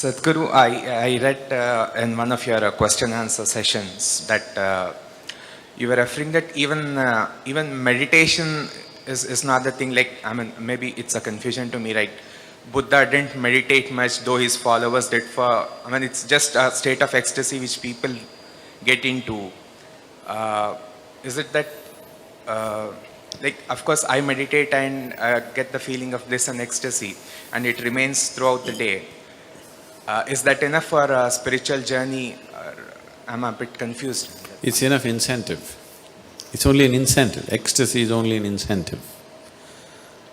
Sadhguru, I read in one of your question answer sessions that you were referring that even meditation is not the thing. Like, I mean, maybe it's a confusion to me, right? Buddha didn't meditate much, though his followers did. It's just a state of ecstasy which people get into. Is it that, like, of course, I meditate and get the feeling of bliss and ecstasy, and it remains throughout the day. Is that enough for a spiritual journey? I'm a bit confused. It's enough incentive. It's only an incentive. Ecstasy is only an incentive.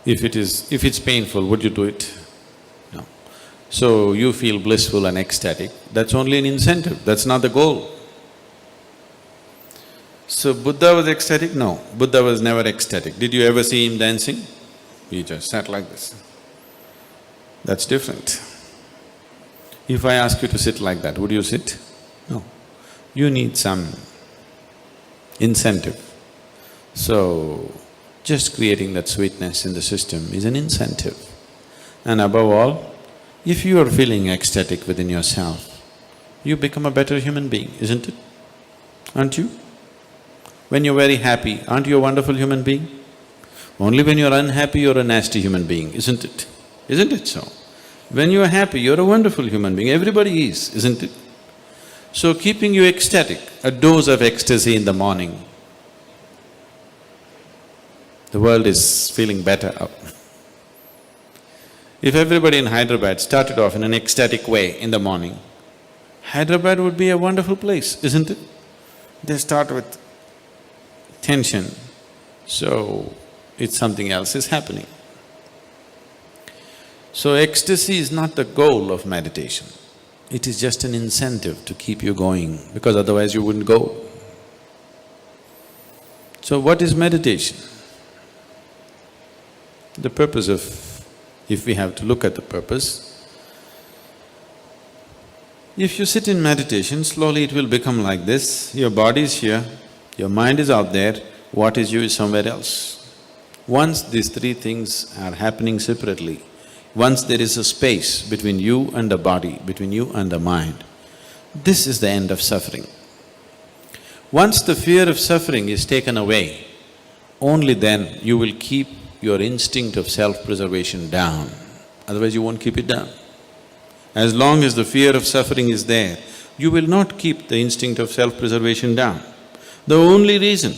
If it's painful, would you do it? No. So you feel blissful and ecstatic, that's only an incentive, that's not the goal. So Buddha was ecstatic? No, Buddha was never ecstatic. Did you ever see him dancing? He just sat like this. That's different. If I ask you to sit like that, would you sit? No. You need some incentive. So, just creating that sweetness in the system is an incentive. And above all, if you are feeling ecstatic within yourself, you become a better human being, isn't it? Aren't you? When you're very happy, aren't you a wonderful human being? Only when you're unhappy, you're a nasty human being, isn't it? Isn't it so? When you're happy, you're a wonderful human being, everybody is, isn't it? So keeping you ecstatic, a dose of ecstasy in the morning, the world is feeling better up. If everybody in Hyderabad started off in an ecstatic way in the morning, Hyderabad would be a wonderful place, isn't it? They start with tension, so it's something else is happening. So ecstasy is not the goal of meditation. It is just an incentive to keep you going, because otherwise you wouldn't go. So what is meditation? The purpose of… if we have to look at the purpose, if you sit in meditation, slowly it will become like this, your body is here, your mind is out there, what is you is somewhere else. Once these three things are happening separately, once there is a space between you and the body, between you and the mind, this is the end of suffering. Once the fear of suffering is taken away, only then you will keep your instinct of self-preservation down, otherwise you won't keep it down. As long as the fear of suffering is there, you will not keep the instinct of self-preservation down. The only reason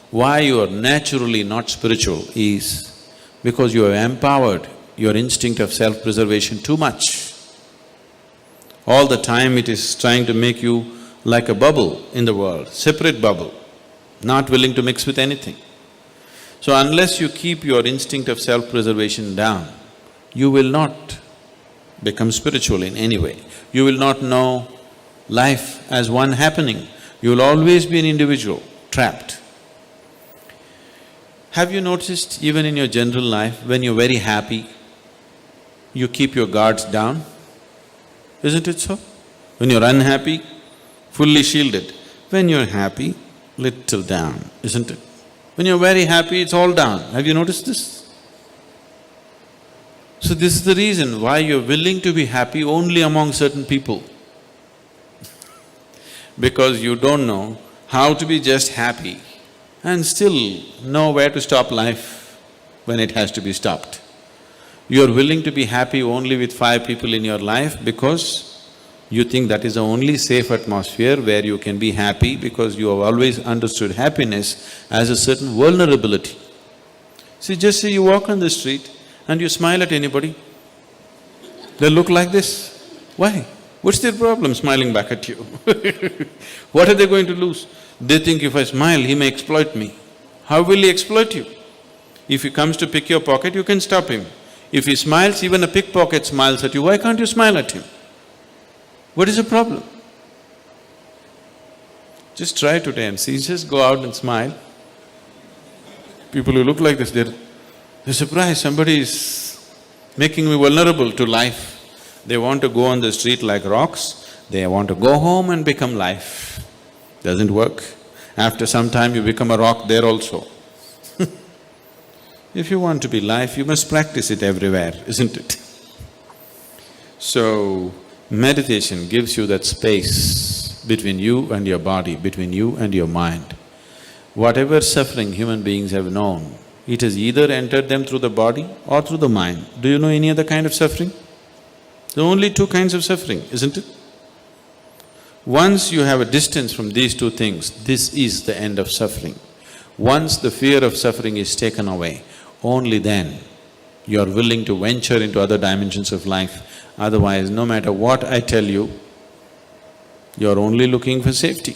why you are naturally not spiritual is because you have empowered your instinct of self-preservation too much. All the time it is trying to make you like a bubble in the world, separate bubble, not willing to mix with anything. So unless you keep your instinct of self-preservation down, you will not become spiritual in any way. You will not know life as one happening. You will always be an individual, trapped. Have you noticed even in your general life, when you're very happy, you keep your guards down? Isn't it so? When you're unhappy, fully shielded. When you're happy, little down, isn't it? When you're very happy, it's all down. Have you noticed this? So this is the reason why you're willing to be happy only among certain people. Because you don't know how to be just happy and still know where to stop life when it has to be stopped. You're willing to be happy only with 5 people in your life because you think that is the only safe atmosphere where you can be happy, because you have always understood happiness as a certain vulnerability. See, just say you walk on the street and you smile at anybody, they look like this. Why? What's their problem smiling back at you? What are they going to lose? They think if I smile, he may exploit me. How will he exploit you? If he comes to pick your pocket, you can stop him. If he smiles, even a pickpocket smiles at you, why can't you smile at him? What is the problem? Just try today and see, just go out and smile. People who look like this, they're surprised, somebody is making me vulnerable to life. They want to go on the street like rocks, they want to go home and become life. Doesn't work. After some time you become a rock there also. If you want to be life, you must practice it everywhere, isn't it? So, Meditation gives you that space between you and your body, between you and your mind. Whatever suffering human beings have known, it has either entered them through the body or through the mind. Do you know any other kind of suffering? There are only two kinds of suffering, isn't it? Once you have a distance from these two things, this is the end of suffering. Once the fear of suffering is taken away, only then you are willing to venture into other dimensions of life. Otherwise, no matter what I tell you, you are only looking for safety.